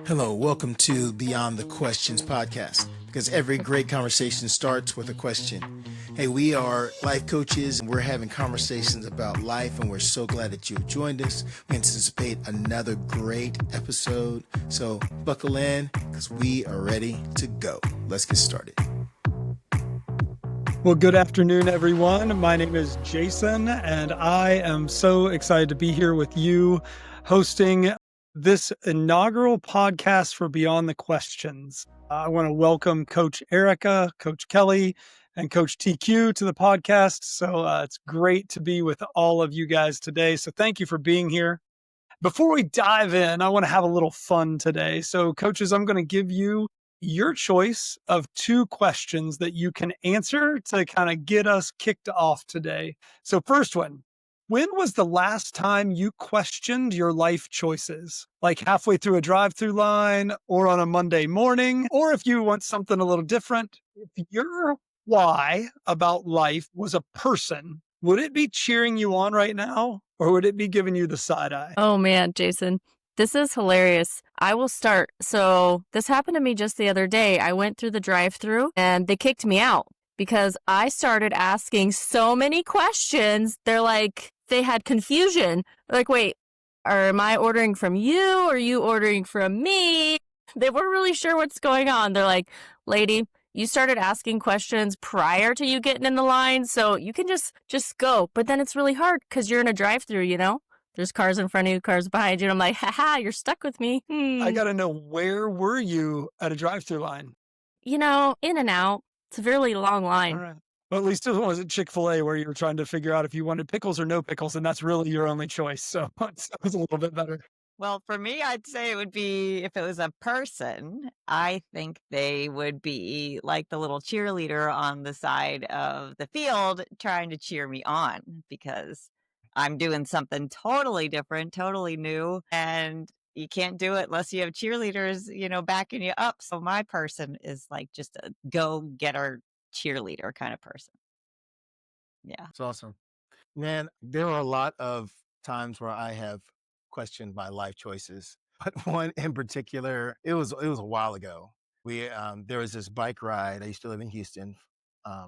Hello, welcome to Beyond the Questions podcast, because every great conversation starts with a question. Hey, we are life coaches and we're having conversations about life, and we're so glad that you've joined us. We anticipate another great episode, so buckle in because we are ready to go. Let's get started. Well, good afternoon, everyone. My name is Jason, and I am so excited to be here with you hosting this inaugural podcast for Beyond the Questions. I want to welcome Coach Ericka, Coach Kellie, and Coach TQ to the podcast. So it's great to be with all of you guys today. So thank you for being here. Before we dive in, I want to have a little fun today. So coaches, I'm going to give you your choice of two questions that you can answer to kind of get us kicked off today. So first one, when was the last time you questioned your life choices? Like halfway through a drive-through line or on a Monday morning, or if you want something a little different, if your why about life was a person, would it be cheering you on right now or would it be giving you the side eye? Oh man, Jason, this is hilarious. I will start. So this happened to me just the other day. I went through the drive-through and they kicked me out because I started asking so many questions. They had confusion. Like, wait, am I ordering from you? Or are you ordering from me? They weren't really sure what's going on. They're like, lady, you started asking questions prior to you getting in the line, so you can just go. But then it's really hard because you're in a drive-through, you know? There's cars in front of you, cars behind you. And I'm like, haha, you're stuck with me. I got to know, where were you at a drive-through line? You know, in and out. It's a really long line. All right. Well, at least it wasn't Chick-fil-A where you were trying to figure out if you wanted pickles or no pickles, and that's really your only choice. So it was a little bit better. Well, for me, I'd say it would be, if it was a person, I think they would be like the little cheerleader on the side of the field trying to cheer me on because I'm doing something totally different, totally new, and you can't do it unless you have cheerleaders, backing you up. So my person is like just a go-getter cheerleader kind of person. Yeah. It's awesome. Man, there are a lot of times where I have questioned my life choices, but one in particular, it was a while ago. There was this bike ride. I used to live in Houston,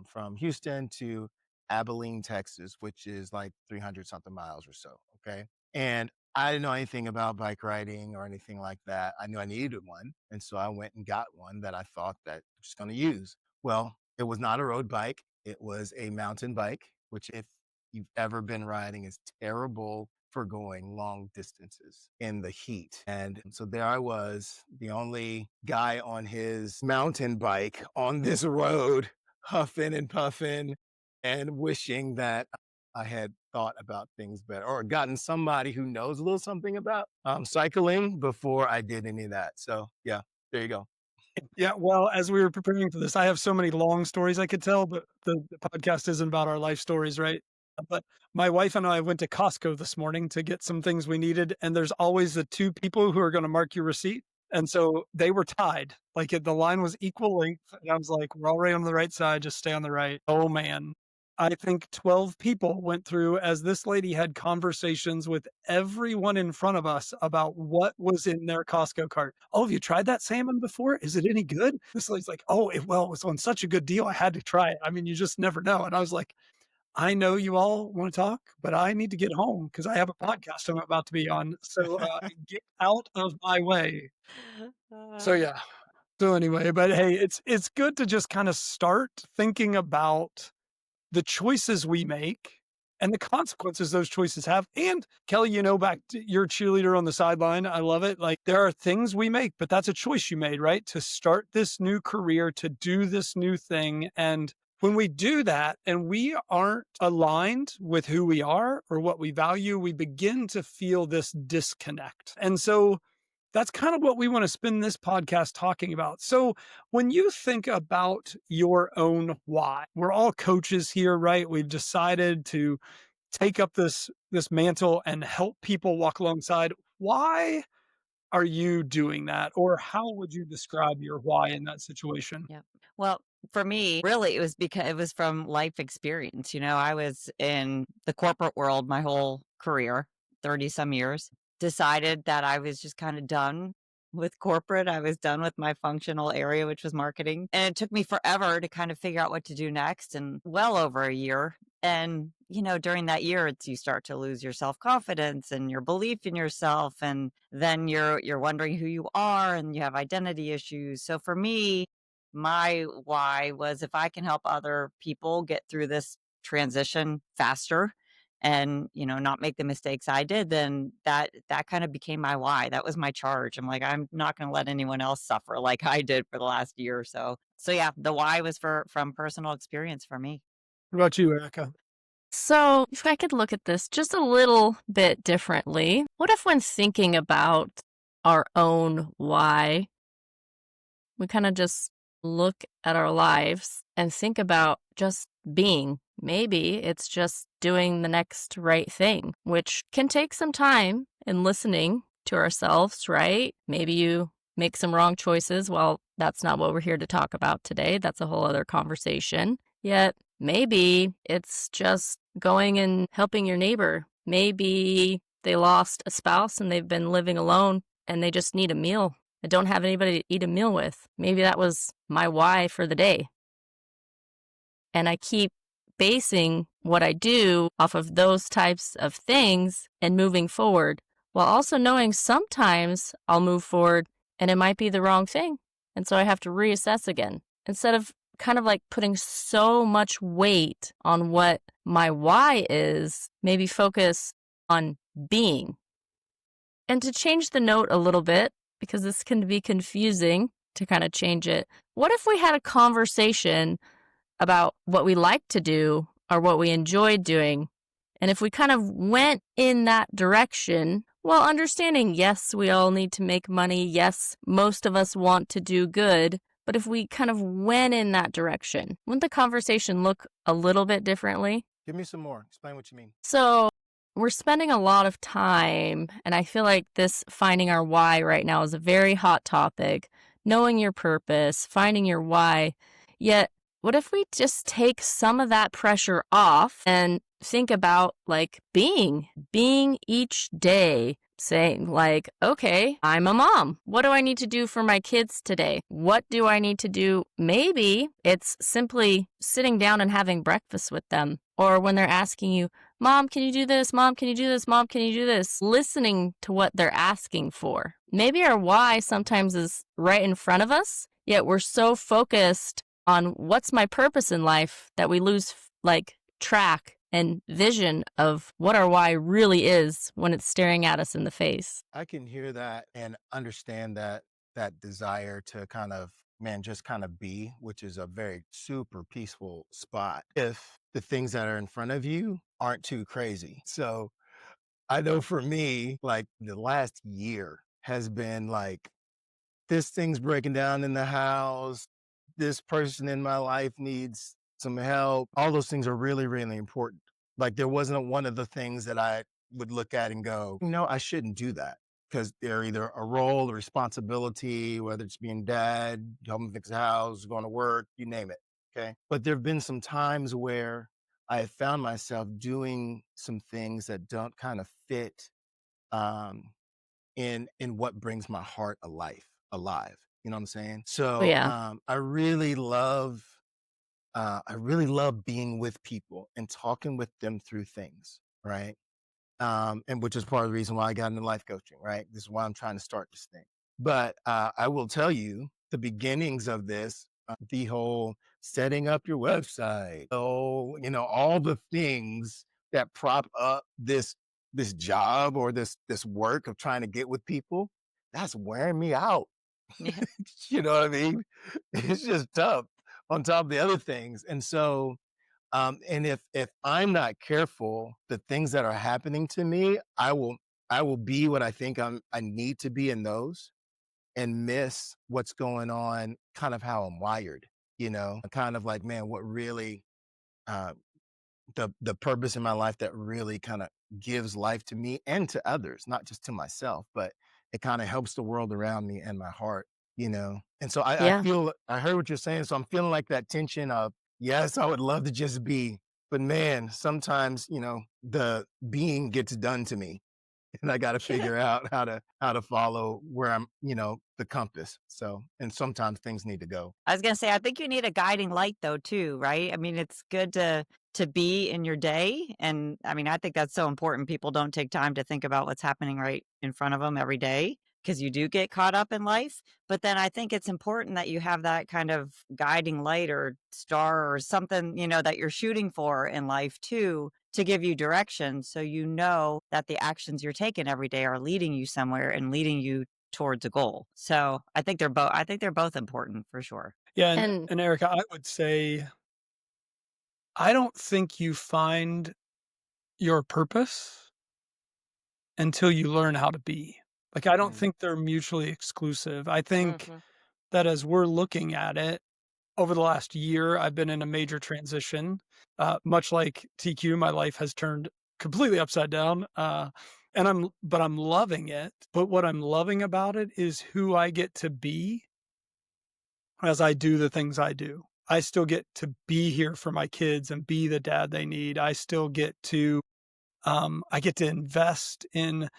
from Houston to Abilene, Texas, which is like 300 something miles or so. Okay. And I didn't know anything about bike riding or anything like that. I knew I needed one. And so I went and got one that I thought that I was just going to use. Well, it was not a road bike. It was a mountain bike, which, if you've ever been riding, is terrible for going long distances in the heat. And so there I was, the only guy on his mountain bike on this road, huffing and puffing and wishing that I had thought about things better or gotten somebody who knows a little something about cycling before I did any of that. So yeah, there you go. Yeah, well, as we were preparing for this, I have so many long stories I could tell, but the podcast isn't about our life stories, right? But my wife and I went to Costco this morning to get some things we needed, and there's always the two people who are going to mark your receipt. And so they were tied. Like the line was equal length. And I was like, we're already on the right side, just stay on the right. Oh man. I think 12 people went through as this lady had conversations with everyone in front of us about what was in their Costco cart. Oh, have you tried that salmon before? Is it any good? This lady's like, oh, it was on such a good deal. I had to try it. I mean, you just never know. And I was like, I know you all want to talk, but I need to get home because I have a podcast I'm about to be on. So get out of my way. So yeah. So anyway, but hey, it's good to just kind of start thinking about the choices we make and the consequences those choices have. And Kellie, back to your cheerleader on the sideline, I love it. Like, there are things we make, but that's a choice you made, right? To start this new career, to do this new thing. And when we do that and we aren't aligned with who we are or what we value, we begin to feel this disconnect. And so that's kind of what we want to spend this podcast talking about. So when you think about your own why, we're all coaches here, right? We've decided to take up this mantle and help people walk alongside. Why are you doing that? Or how would you describe your why in that situation? Yeah. Well, for me, really, it was because it was from life experience. I was in the corporate world my whole career, 30 some years, decided that I was just kind of done with corporate. I was done with my functional area, which was marketing. And it took me forever to kind of figure out what to do next, and well over a year. And, during that year, you start to lose your self-confidence and your belief in yourself. And then you're wondering who you are, and you have identity issues. So for me, my why was, if I can help other people get through this transition faster and, not make the mistakes I did, then that kind of became my why. That was my charge. I'm like, I'm not going to let anyone else suffer like I did for the last year or so. So yeah, the why was from personal experience for me. What about you, Erica? So, if I could look at this just a little bit differently, what if when thinking about our own why, we kind of just look at our lives and think about just being? Maybe it's just doing the next right thing, which can take some time in listening to ourselves, right? Maybe you make some wrong choices. Well, that's not what we're here to talk about today. That's a whole other conversation. Yet, maybe it's just going and helping your neighbor. Maybe they lost a spouse and they've been living alone and they just need a meal. I don't have anybody to eat a meal with. Maybe that was my why for the day. And I keep basing what I do off of those types of things and moving forward, while also knowing sometimes I'll move forward and it might be the wrong thing. And so I have to reassess again. Instead of kind of like putting so much weight on what my why is, maybe focus on being. And to change the note a little bit, because this can be confusing to kind of change it, what if we had a conversation about what we like to do or what we enjoyed doing? And if we kind of went in that direction, while understanding, yes, we all need to make money. Yes, most of us want to do good. But if we kind of went in that direction, wouldn't the conversation look a little bit differently? Give me some more. Explain what you mean. So we're spending a lot of time, and I feel like this finding our why right now is a very hot topic. Knowing your purpose, finding your why. Yet, what if we just take some of that pressure off and think about like being each day, saying like, okay, I'm a mom. What do I need to do for my kids today? What do I need to do? Maybe it's simply sitting down and having breakfast with them. Or when they're asking you, Mom, can you do this? Mom, can you do this? Mom, can you do this? Listening to what they're asking for. Maybe our why sometimes is right in front of us, yet we're so focused on what's my purpose in life that we lose like track and vision of what our why really is when it's staring at us in the face. I can hear that and understand that desire to kind of, man, just kind of be, which is a very super peaceful spot if the things that are in front of you aren't too crazy. So I know for me, like the last year has been like, this thing's breaking down in the house. This person in my life needs some help. All those things are really, really important. Like there wasn't one of the things that I would look at and go, I shouldn't do that, because they're either a role, a responsibility, whether it's being dad, helping fix the house, going to work, you name it. Okay. But there have been some times where I have found myself doing some things that don't kind of fit um, in what brings my heart alive. You know what I'm saying? Oh, So yeah. I really love being with people and talking with them through things, right? And which is part of the reason why I got into life coaching, right? This is why I'm trying to start this thing. But I will tell you the beginnings of this, the whole setting up your website, all the things that prop up this job or this work of trying to get with people, that's wearing me out. Yeah. You know what I mean? It's just tough on top of the other things. And so and if I'm not careful, the things that are happening to me, I will be what I think I need to be in those and miss what's going on, kind of how I'm wired, kind of like, man, what really uh, the purpose in my life that really kind of gives life to me and to others, not just to myself, but it kind of helps the world around me and my heart. And so Yeah. I heard what you're saying. So I'm feeling like that tension of, yes, I would love to just be, but man, sometimes, the being gets done to me, and I got to figure out how to follow where I'm, the compass. So, and sometimes things need to go. I was gonna say, I think you need a guiding light though too, right? I mean, it's good to be in your day, and I mean, I think that's so important. People don't take time to think about what's happening right in front of them every day because you do get caught up in life. But then I think it's important that you have that kind of guiding light or star or something, that you're shooting for in life too, to give you direction so you know that the actions you're taking every day are leading you somewhere and leading you towards a goal. So I think they're both important for sure. Yeah, and And and Erica, I would say I don't think you find your purpose until you learn how to be. Like, I don't Mm. think they're mutually exclusive. I think Mhm. that as we're looking at it, over the last year, I've been in a major transition. Much like TQ, my life has turned completely upside down. But I'm loving it. But what I'm loving about it is who I get to be as I do the things I do. I still get to be here for my kids and be the dad they need. I get to invest in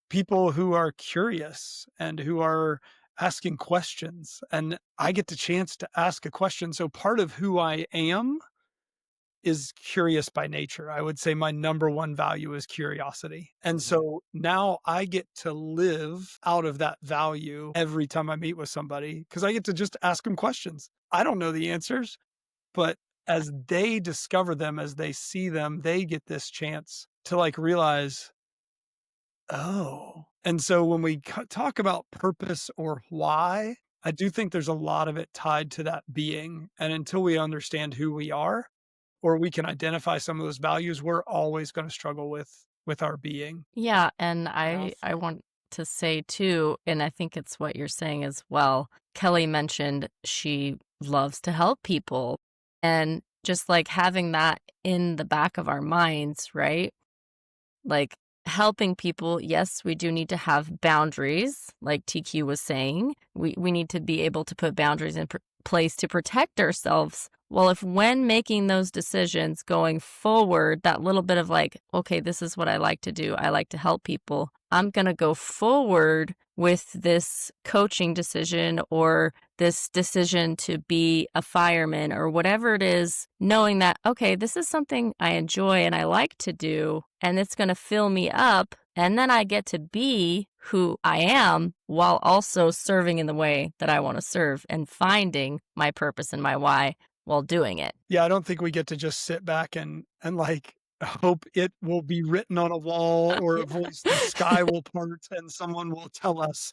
people who are curious and who are asking questions, and I get the chance to ask a question. So part of who I am is curious by nature. I would say my number one value is curiosity. And Mhm. so now I get to live out of that value every time I meet with somebody because I get to just ask them questions. I don't know the answers, but as they discover them, as they see them, they get this chance to like realize, oh. And so when we talk about purpose or why, I do think there's a lot of it tied to that being. And until we understand who we are, or we can identify some of those values, we're always going to struggle with our being. Yeah, and Well I said. want to say too, and I think it's what you're saying as well. Kelly mentioned she loves to help people, and just like having that in the back of our minds, right? Like helping people, yes, we do need to have boundaries, like TQ was saying. We need to be able to put boundaries in place to protect ourselves. Well, if when making those decisions going forward, that little bit of like, okay, this is what I like to do. I like to help people. I'm going to go forward with this coaching decision or this decision to be a fireman or whatever it is, knowing that, okay, this is something I enjoy and I like to do, and it's going to fill me up. And then I get to be who I am while also serving in the way that I want to serve and finding my purpose and my why while doing it. Yeah, I don't think we get to just sit back and like hope it will be written on a wall or a voice, the sky will part and someone will tell us,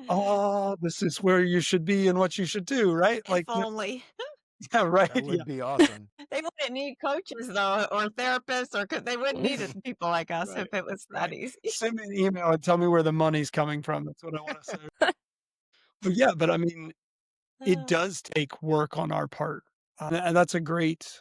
oh, this is where you should be and what you should do, right? If Like, no, only. yeah, right. That Yeah, would be awesome. They wouldn't need coaches though, or therapists, or they wouldn't need it, people like us if right. it was that Right. easy. Send me an email and tell me where the money's coming from. That's what I want to say. But yeah, but I mean, it does take work on our part. And that's a great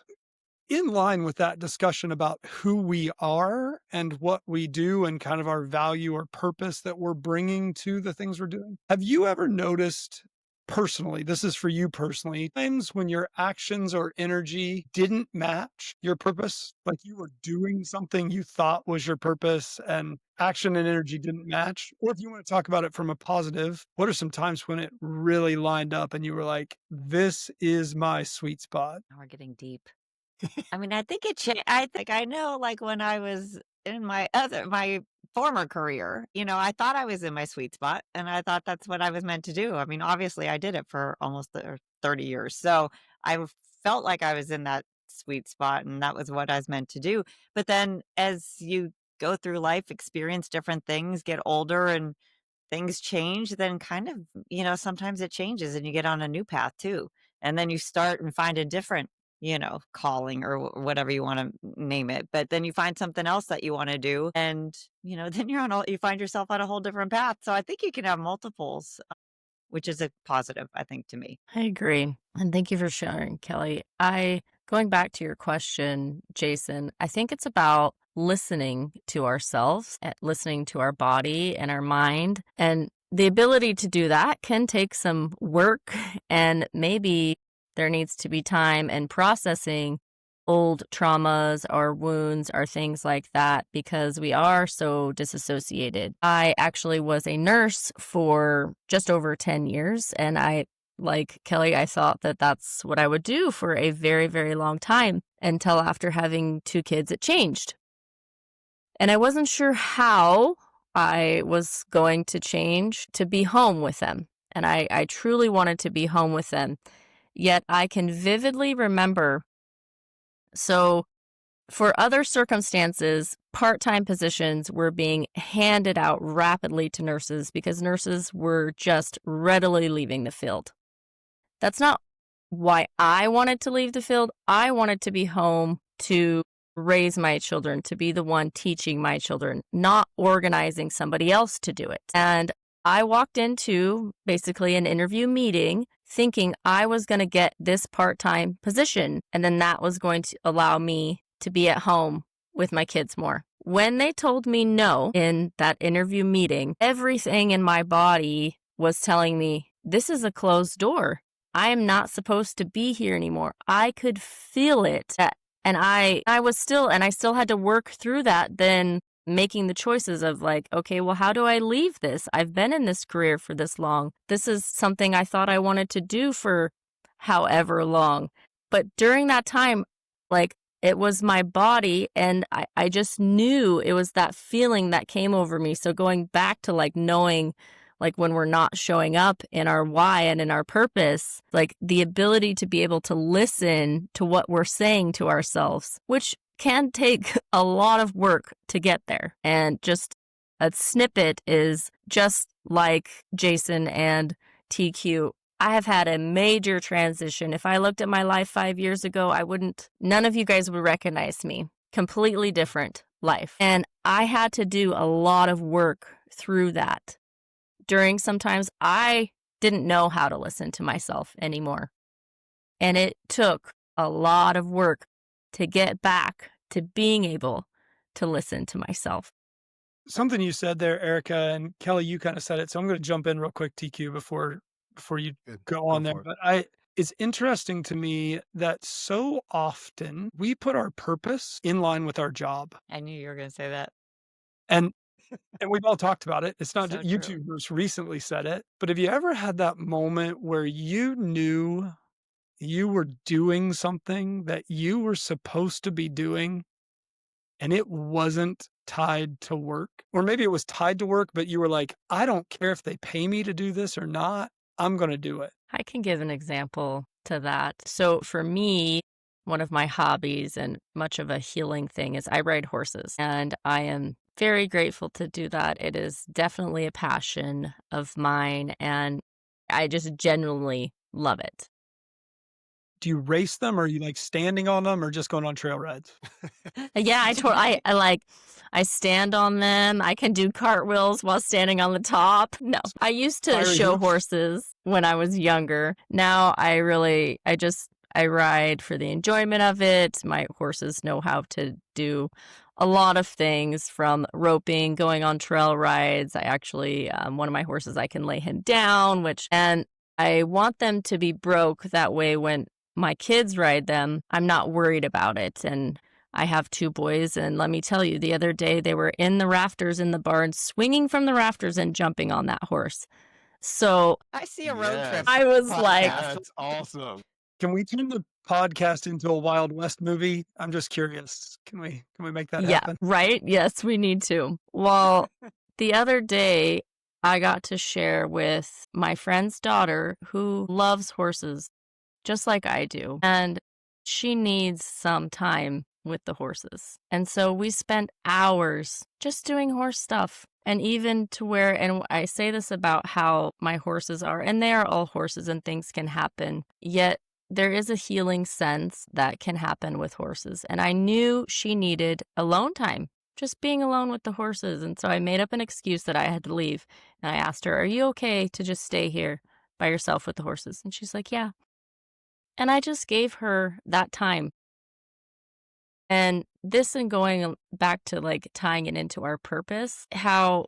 in line with that discussion about who we are and what we do and kind of our value or purpose that we're bringing to the things we're doing. Have you ever noticed personally, this is for you personally, times when your actions or energy didn't match your purpose? Like you were doing something you thought was your purpose and action and energy didn't match? Or if you want to talk about it from a positive, what are some times when it really lined up and you were like, this is my sweet spot? Now we're getting deep. I mean, I think I know, like, when I was in my former career, I thought I was in my sweet spot, and I thought that's what I was meant to do. I mean, obviously, I did it for almost 30 years, so felt like I was in that sweet spot, and that was what I was meant to do. But then as you go through life, experience different things, get older, and things change, then kind of, sometimes it changes and you get on a new path too. And then you start and find a different, calling or whatever you want to name it. But then you find something else that you want to do. And, then you find yourself on a whole different path. So I think you can have multiples, which is a positive, I think, to me. I agree. And thank you for sharing, Kelly. Going back to your question, Jason, I think it's about listening to ourselves, listening to our body and our mind. And the ability to do that can take some work, and maybe there needs to be time and processing old traumas or wounds or things like that because we are so disassociated. I actually was a nurse for just over 10 years, and like Kellie, I thought that that's what I would do for a very, very long time until after having 2 kids, it changed. And I wasn't sure how I was going to change to be home with them. And I truly wanted to be home with them. Yet I can vividly remember. So for other circumstances, part-time positions were being handed out rapidly to nurses because nurses were just readily leaving the field. That's not why I wanted to leave the field. I wanted to be home to raise my children, to be the one teaching my children, not organizing somebody else to do it. And I walked into basically an interview meeting thinking I was going to get this part-time position, and then that was going to allow me to be at home with my kids more. When they told me no in that interview meeting, everything in my body was telling me, this is a closed door. I am not supposed to be here anymore. I could feel it. And I still had to work through that, then making the choices of like, okay, well, how do I leave this? I've been in this career for this long. This is something I thought I wanted to do for however long. But during that time, like, it was my body, and I just knew it was that feeling that came over me. So going back to like knowing, like when we're not showing up in our why and in our purpose, like the ability to be able to listen to what we're saying to ourselves, which can take a lot of work to get there. And just a snippet is just like Jason and TQ. I have had a major transition. If I looked at my life 5 years ago, none of you guys would recognize me. Completely different life. And I had to do a lot of work through that. During sometimes I didn't know how to listen to myself anymore. And it took a lot of work to get back to being able to listen to myself. Something you said there, Ericka, and Kellie, you kind of said it. So I'm going to jump in real quick, TQ, before you Good. go on Go there. for it. But it's interesting to me that so often we put our purpose in line with our job. I knew you were going to say that. And we've all talked about it. It's not So just, you true. two most recently said it, but have you ever had that moment where you knew you were doing something that you were supposed to be doing and it wasn't tied to work? Or maybe it was tied to work, but you were like, I don't care if they pay me to do this or not. I'm going to do it. I can give an example to that. So for me, one of my hobbies and much of a healing thing is I ride horses, and I am very grateful to do that. It is definitely a passion of mine, and I just genuinely love it. Do you race them, or are you like standing on them, or just going on trail rides? Yeah, I stand on them. I can do cartwheels while standing on the top. No, I used to Fiery show hoops? horses when I was younger. Now I ride for the enjoyment of it. My horses know how to do a lot of things, from roping, going on trail rides. I actually, one of my horses, I can lay him down, and I want them to be broke. That way when my kids ride them, I'm not worried about it. And I have 2 boys, and let me tell you, the other day they were in the rafters in the barn, swinging from the rafters and jumping on that horse. So I see a road trip. Yes. I was like, That's awesome. Can we turn the podcast into a Wild West movie? I'm just curious. Can we make that yeah, happen? right? Yes, we need to. Well, the other day I got to share with my friend's daughter who loves horses just like I do. And she needs some time with the horses. And so we spent hours just doing horse stuff. And even to where, and I say this about how my horses are, and they are all horses and things can happen, yet there is a healing sense that can happen with horses. And I knew she needed alone time, just being alone with the horses. And so I made up an excuse that I had to leave. And I asked her, are you okay to just stay here by yourself with the horses? And she's like, yeah. And I just gave her that time. And this, and going back to like tying it into our purpose, how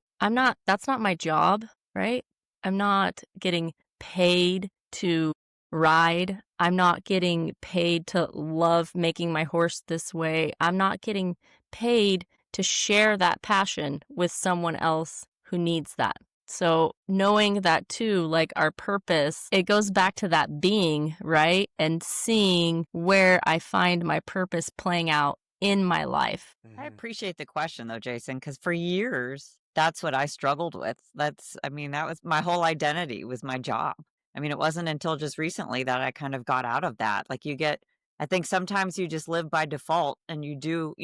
that's not my job, right? I'm not getting paid to ride. I'm not getting paid to love making my horse this way. I'm not getting paid to share that passion with someone else who needs that. So knowing that too, like our purpose, it goes back to that being, right? And seeing where I find my purpose playing out in my life. I appreciate the question though, Jason, because for years, that's what I struggled with. That was my whole identity was my job. I mean, it wasn't until just recently that I kind of got out of that. I think sometimes you just live by default and you do,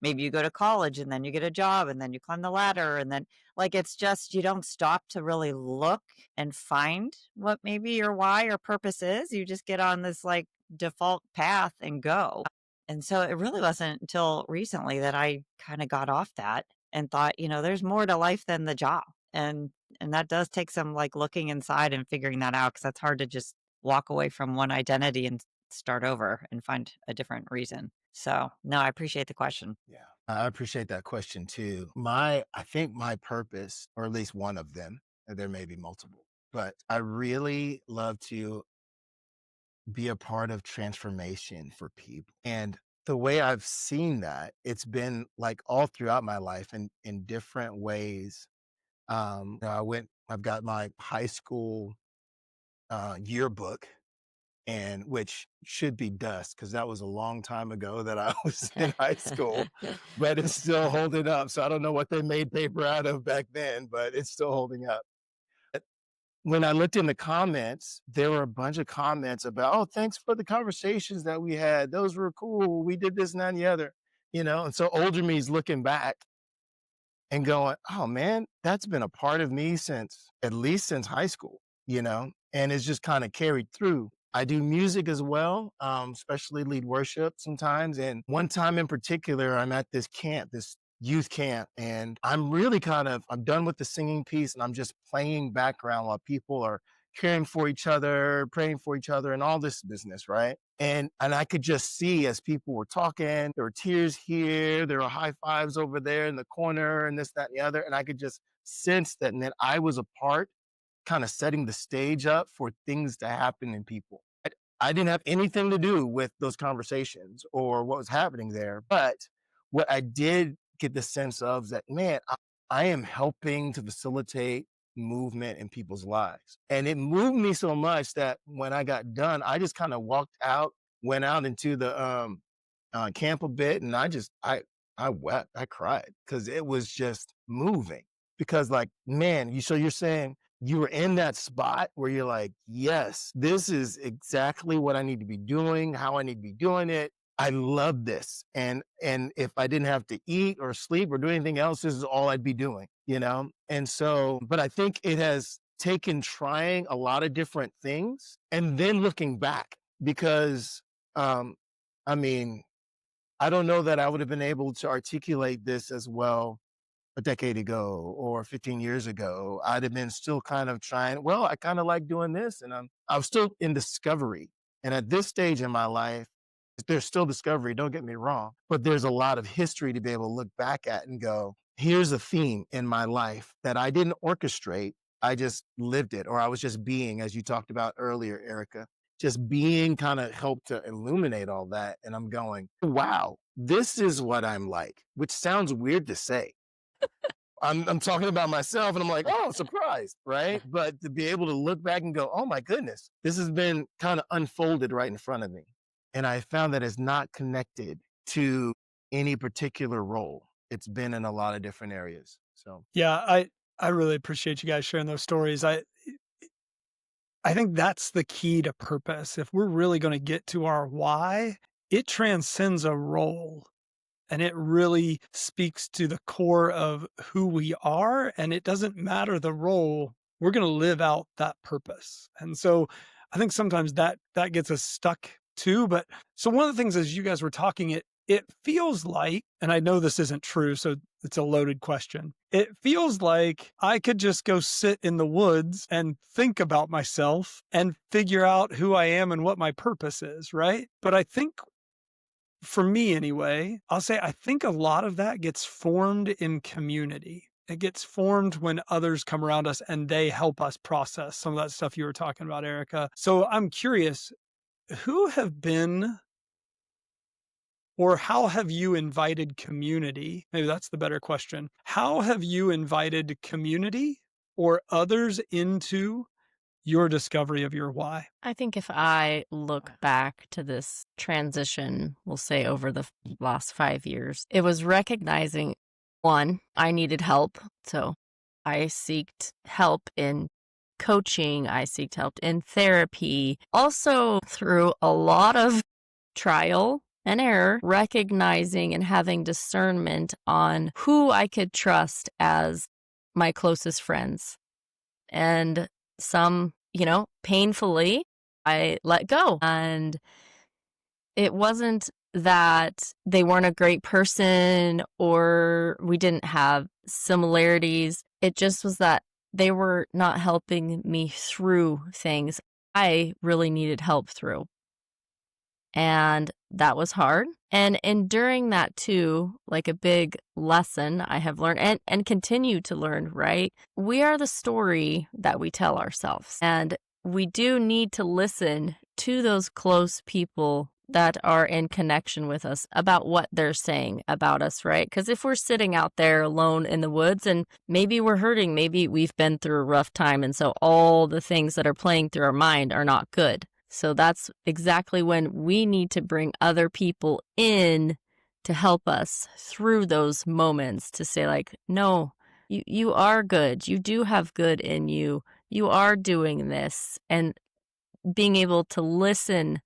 maybe you go to college and then you get a job and then you climb the ladder and then it's just, you don't stop to really look and find what maybe your why or purpose is. You just get on this default path and go. And so it really wasn't until recently that I kind of got off that and thought, there's more to life than the job. And that does take some looking inside and figuring that out because that's hard to just walk away from one identity and start over and find a different reason. So, no, I appreciate the question. Yeah. I appreciate that question too. I think my purpose, or at least one of them, and there may be multiple, but I really love to be a part of transformation for people. And the way I've seen that, it's been all throughout my life and in different ways. I've got my high school yearbook, and which should be dust because that was a long time ago that I was in high school, but it's still holding up. So I don't know what they made paper out of back then, but it's still holding up. When I looked in the comments, there were a bunch of comments about, oh, thanks for the conversations that we had. Those were cool. We did this and that and the other, And so older me is looking back and going, oh man, that's been a part of me at least since high school, and it's just kind of carried through. I do music as well, especially lead worship sometimes. And one time in particular, I'm at this camp, this youth camp, and I'm really I'm done with the singing piece and I'm just playing background while people are caring for each other, praying for each other, and all this business, right? And I could just see as people were talking, there were tears here, there were high fives over there in the corner, and this, that, and the other. And I could just sense that, and then I was a part, kind of setting the stage up for things to happen in people. I didn't have anything to do with those conversations or what was happening there. But what I did get the sense of is that, man, I am helping to facilitate movement in people's lives. And it moved me so much that when I got done, I just kind of walked out, went out into the camp a bit, and I wept, I cried because it was just moving. Because man, so you're saying you were in that spot where you're like, yes, this is exactly what I need to be doing, how I need to be doing it. I love this. And if I didn't have to eat or sleep or do anything else, this is all I'd be doing, And so, but I think it has taken trying a lot of different things and then looking back because, I mean, I don't know that I would have been able to articulate this as well a decade ago or 15 years ago. I'd have been still kind of trying, well, I kind of like doing this, and I was still in discovery. And at this stage in my life, there's still discovery, don't get me wrong, but there's a lot of history to be able to look back at and go, here's a theme in my life that I didn't orchestrate. I just lived it, or I was just being, as you talked about earlier, Ericka, just being kind of helped to illuminate all that. And I'm going, wow, this is what I'm like, which sounds weird to say. I'm talking about myself and I'm like, oh, surprised, right? But to be able to look back and go, oh my goodness, this has been kind of unfolded right in front of me. And I found that it's not connected to any particular role. It's been in a lot of different areas. So yeah, I really appreciate you guys sharing those stories. I think that's the key to purpose. If we're really going to get to our why, it transcends a role. And it really speaks to the core of who we are. And it doesn't matter the role, we're going to live out that purpose. And so I think sometimes that gets us stuck too. But so one of the things as you guys were talking, it feels like, and I know this isn't true, so it's a loaded question. It feels like I could just go sit in the woods and think about myself and figure out who I am and what my purpose is, right? But I think for me anyway, I'll say I think a lot of that gets formed in community. It gets formed when others come around us and they help us process some of that stuff you were talking about, Ericka. So I'm curious, who have been or how have you invited community? Maybe that's the better question. How have you invited community or others into your discovery of your why? I think if I look back to this transition, we'll say over the last 5 years, it was recognizing one, I needed help. So I sought help in coaching, I sought help in therapy, also through a lot of trial and error, recognizing and having discernment on who I could trust as my closest friends. And some, painfully, I let go. And it wasn't that they weren't a great person or we didn't have similarities. It just was that they were not helping me through things I really needed help through. And that was hard. And during that too, like a big lesson I have learned and continue to learn, right? We are the story that we tell ourselves. And we do need to listen to those close people that are in connection with us about what they're saying about us, right? Because if we're sitting out there alone in the woods and maybe we're hurting, maybe we've been through a rough time. And so all the things that are playing through our mind are not good. So that's exactly when we need to bring other people in to help us through those moments to say like, no, you are good. You do have good in you. You are doing this. And being able to listen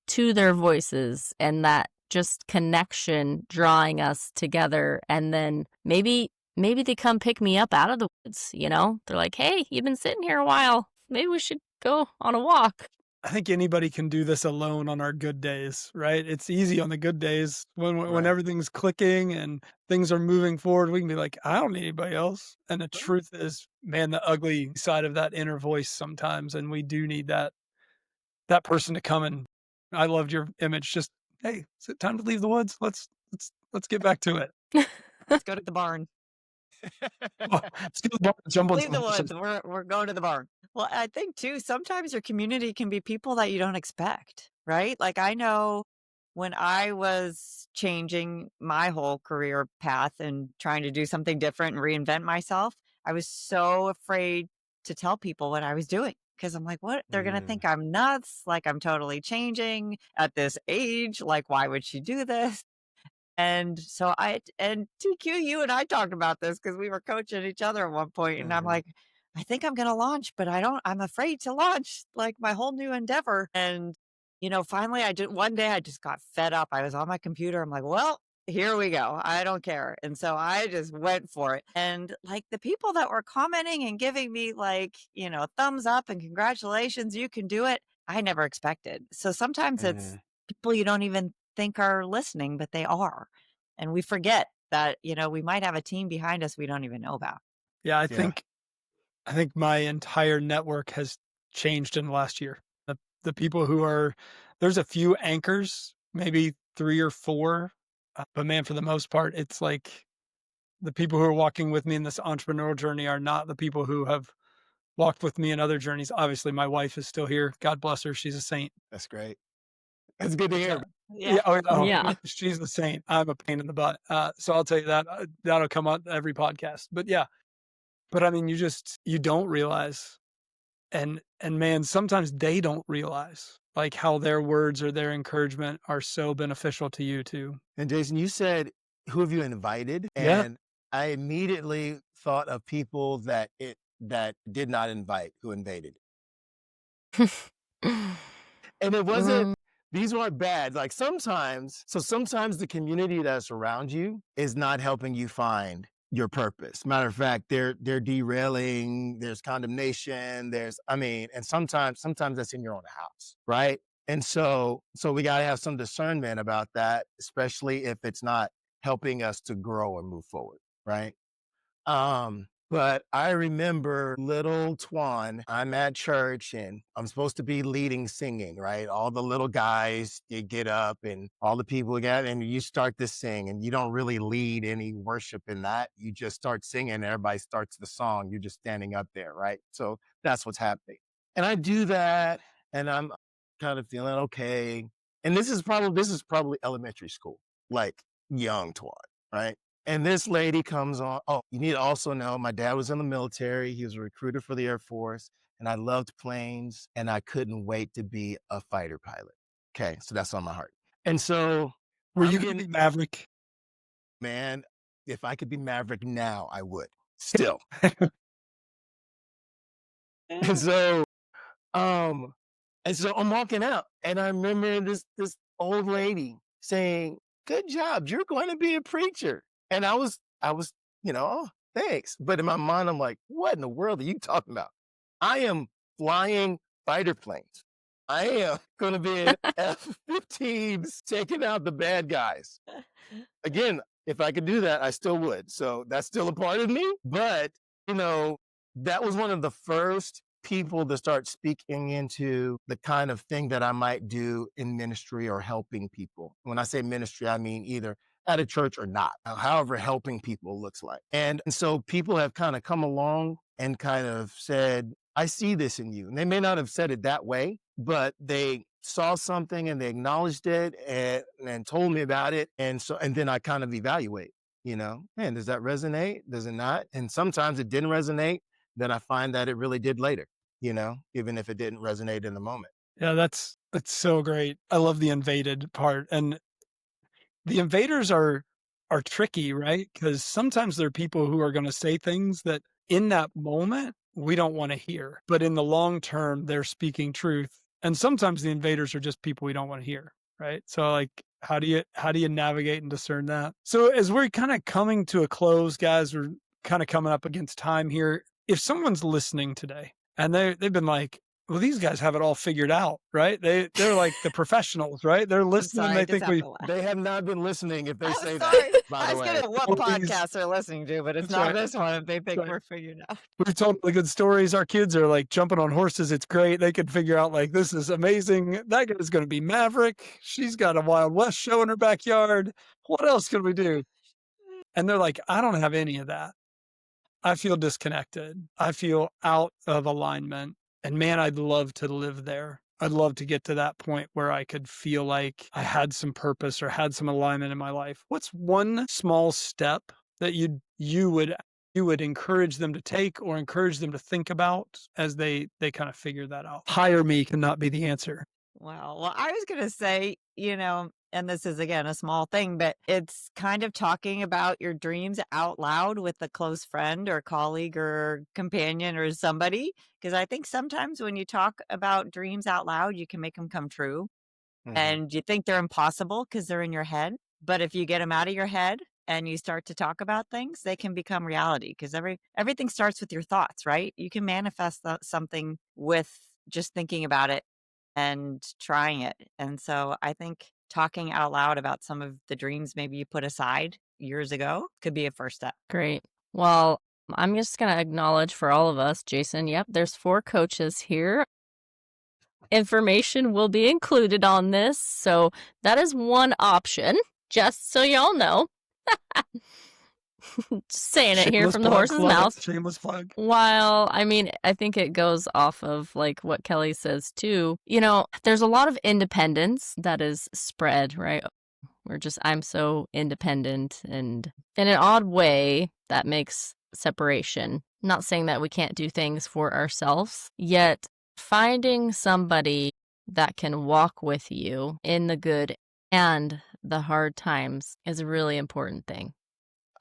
to their voices and that just connection drawing us together. And then maybe they come pick me up out of the woods, They're like, hey, you've been sitting here a while. Maybe we should go on a walk. I think anybody can do this alone on our good days, right? It's easy on the good days when Right. everything's clicking and things are moving forward. We can be like, I don't need anybody else. And the truth is, man, the ugly side of that inner voice sometimes, and we do need that person to come and. I loved your image. Just hey, is it time to leave the woods? Let's get back to it. Let's go to the barn. Let's get the barn, jump on Leave some the horses. woods. We're going to the barn. Well, I think too, sometimes your community can be people that you don't expect, right? Like I know when I was changing my whole career path and trying to do something different and reinvent myself, I was so afraid to tell people what I was doing because I'm like, what? They're going to think I'm nuts. Like I'm totally changing at this age. Like, why would she do this? And so and TQ, you and I talked about this because we were coaching each other at one point, and I'm Mhm. like, I think I'm going to launch, but I'm afraid to launch like my whole new endeavor. And, finally one day I just got fed up. I was on my computer. I'm like, well, here we go. I don't care. And so I just went for it. And like the people that were commenting and giving me like, thumbs up and congratulations, you can do it. I never expected. So sometimes it's Mhm. people you don't even think are listening, but they are. And we forget that, we might have a team behind us we don't even know about. Yeah, Yeah. I think my entire network has changed in the last year. The people who are there's a few anchors, maybe 3 or 4, but man, for the most part, it's like the people who are walking with me in this entrepreneurial journey are not the people who have walked with me in other journeys. Obviously, my wife is still here. God bless her. She's a saint. That's great. That's good to But, hear. Yeah. yeah, Yeah. she's the saint. I'm a pain in the butt. So I'll tell you that that'll come on every podcast. But yeah, but I mean, you don't realize, and man, sometimes they don't realize like how their words or their encouragement are so beneficial to you too. And Jason, you said, who have you invited? Yeah, And I immediately thought of people that did not invite, who invaded. And it wasn't, Mm, these weren't bad. Like sometimes the community that's around you is not helping you find your purpose. Matter of fact, they're derailing, there's condemnation, and sometimes that's in your own house, right? And so we gotta have some discernment about that, especially if it's not helping us to grow or move forward, right? But I remember little Twan, I'm at church and I'm supposed to be leading singing, right? All the little guys, you get up and all the people get, and you start to sing and you don't really lead any worship in that. You just start singing and everybody starts the song. You're just standing up there, right? So that's what's happening. And I do that and I'm kind of feeling okay. And this is probably elementary school, like young Twan, right? And this lady comes on. Oh, you need to also know my dad was in the military. He was a recruiter for the Air Force, and I loved planes, and I couldn't wait to be a fighter pilot. Okay, so that's on my heart. And so Were I'm you gonna getting, be Maverick? man, if I could be Maverick now, I would still. And so, um, and so I'm walking out, and I remember this old lady saying, "Good job, you're going to be a preacher." And I was, oh, thanks. But in my mind, I'm like, what in the world are you talking about? I am flying fighter planes. I am going to be in F-15s taking out the bad guys. Again, if I could do that, I still would. So that's still a part of me. But, you know, that was one of the first people to start speaking into the kind of thing that I might do in ministry or helping people. When I say ministry, I mean either at a church or not, however helping people looks like. And so people have kind of come along and kind of said, I see this in you. And they may not have said it that way, but they saw something and they acknowledged it and told me about it. And then I kind of evaluate, man, does that resonate? Does it not? And sometimes it didn't resonate. Then I find that it really did later, even if it didn't resonate in the moment. Yeah, that's so great. I love the invaded part, and the invaders are tricky, right? Because sometimes there are people who are gonna say things that in that moment, we don't wanna hear, but in the long term, they're speaking truth, and sometimes the invaders are just people we don't wanna hear, right? So, like, how do you navigate and discern that? So, as we're kinda coming to a close, guys, we're kinda coming up against time here. If someone's listening today and they've been like, well, these guys have it all figured out, right? They're like the professionals, right? They're I'm listening. sorry, I They just think have we to laugh. They have not been listening if they I'm say that, sorry. by I the was way. gonna what all these. podcast they're listening to, but it's That's not right. this one if they think That's right. we're figured out. We've told the good stories. Our kids are like jumping on horses. It's great. They can figure out like this is amazing. That guy's going to be Maverick. She's got a Wild West show in her backyard. What else can we do? And they're like, I don't have any of that. I feel disconnected. I feel out of alignment. And man, I'd love to live there. I'd love to get to that point where I could feel like I had some purpose or had some alignment in my life. What's one small step that you would encourage them to take or encourage them to think about as they kind of figure that out? Hire me cannot be the answer. Wow. Well, I was going to say, and this is again a small thing, but it's kind of talking about your dreams out loud with a close friend or colleague or companion or somebody. Because I think sometimes when you talk about dreams out loud, you can make them come true. Mhm. And you think they're impossible because they're in your head. But if you get them out of your head and you start to talk about things, they can become reality because everything starts with your thoughts, right? You can manifest something with just thinking about it and trying it. And so I think talking out loud about some of the dreams maybe you put aside years ago could be a first step. Great. Well, I'm just going to acknowledge for all of us, Jason, yep, there's 4 coaches here. Information will be included on this. So that is one option, just so y'all know. Just saying it here Shameless from the plug, horse's love it. mouth. Shameless plug. While, I mean, I think it goes off of like what Kellie says too. There's a lot of independence that is spread, right? I'm so independent, and in an odd way, that makes separation. Not saying that we can't do things for ourselves, yet finding somebody that can walk with you in the good and the hard times is a really important thing.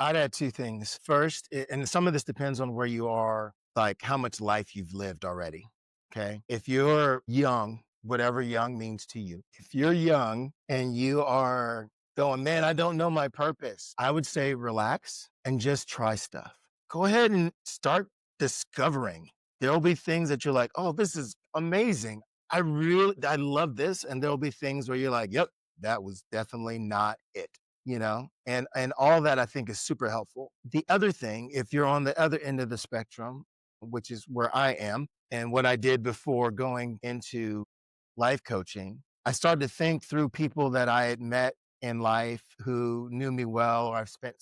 I'd add 2 things. First, and some of this depends on where you are, like how much life you've lived already. Okay. If you're young, whatever young means to you, if you're young and you are going, man, I don't know my purpose, I would say relax and just try stuff. Go ahead and start discovering. There'll be things that you're like, oh, this is amazing. I love this. And there'll be things where you're like, yep, that was definitely not it. and all that I think is super helpful. The other thing, if you're on the other end of the spectrum, which is where I am, and what I did before going into life coaching, I started to think through people that I had met in life who knew me well, or I've spent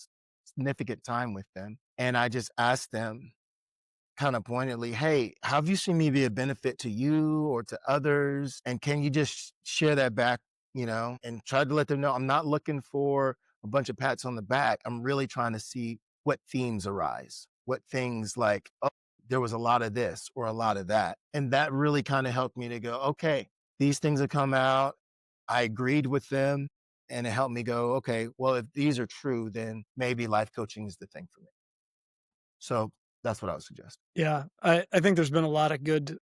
significant time with them. And I just asked them kind of pointedly, hey, how have you seen me be a benefit to you or to others? And can you just share that back, and try to let them know I'm not looking for a bunch of pats on the back. I'm really trying to see what themes arise, what things like, oh, there was a lot of this or a lot of that. And that really kind of helped me to go, okay, these things have come out. I agreed with them, and it helped me go, okay, well, if these are true, then maybe life coaching is the thing for me. So that's what I would suggest. Yeah, I think there's been a lot of good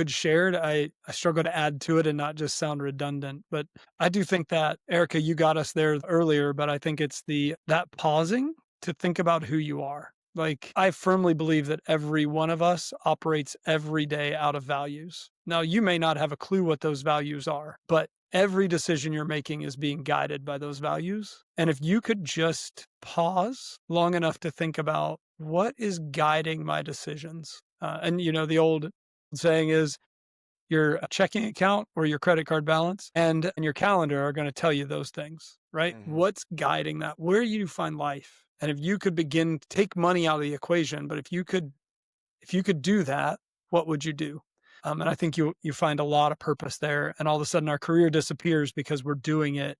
shared. I struggle to add to it and not just sound redundant, but I do think that, Ericka, you got us there earlier, but I think it's that pausing to think about who you are. Like, I firmly believe that every one of us operates every day out of values. Now, you may not have a clue what those values are, but every decision you're making is being guided by those values. And if you could just pause long enough to think about what is guiding my decisions. And the old saying is your checking account or your credit card balance and your calendar are going to tell you those things, right? Mm-hmm. What's guiding that? Where do you find life? And if you could begin to take money out of the equation, but if you could do that, what would you do? And I think you find a lot of purpose there. And all of a sudden our career disappears because we're doing it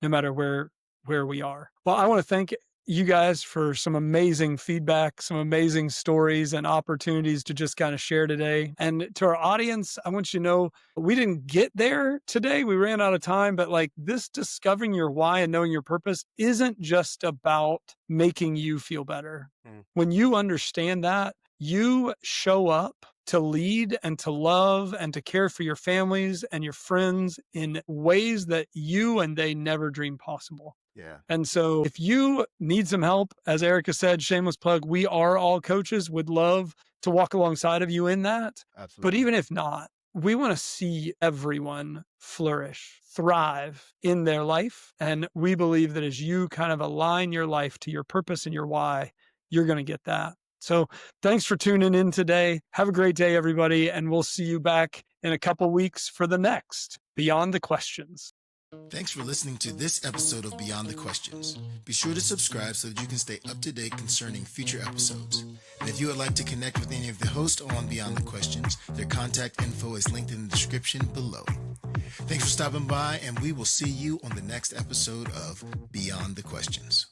no matter where we are. Well, I want to thank you guys for some amazing feedback, some amazing stories and opportunities to just kind of share today. And to our audience, I want you to know we didn't get there today. We ran out of time, but like this discovering your why and knowing your purpose isn't just about making you feel better. When you understand that, you show up to lead and to love and to care for your families and your friends in ways that you and they never dreamed possible. Yeah. And so if you need some help, as Ericka said, shameless plug, we are all coaches, would love to walk alongside of you in that. Absolutely. But even if not, we want to see everyone flourish, thrive in their life. And we believe that as you kind of align your life to your purpose and your why, you're going to get that. So thanks for tuning in today. Have a great day, everybody. And we'll see you back in a couple weeks for the next Beyond the Questions. Thanks for listening to this episode of Beyond the Questions. Be sure to subscribe so that you can stay up to date concerning future episodes. And if you would like to connect with any of the hosts on Beyond the Questions, their contact info is linked in the description below. Thanks for stopping by, and we will see you on the next episode of Beyond the Questions.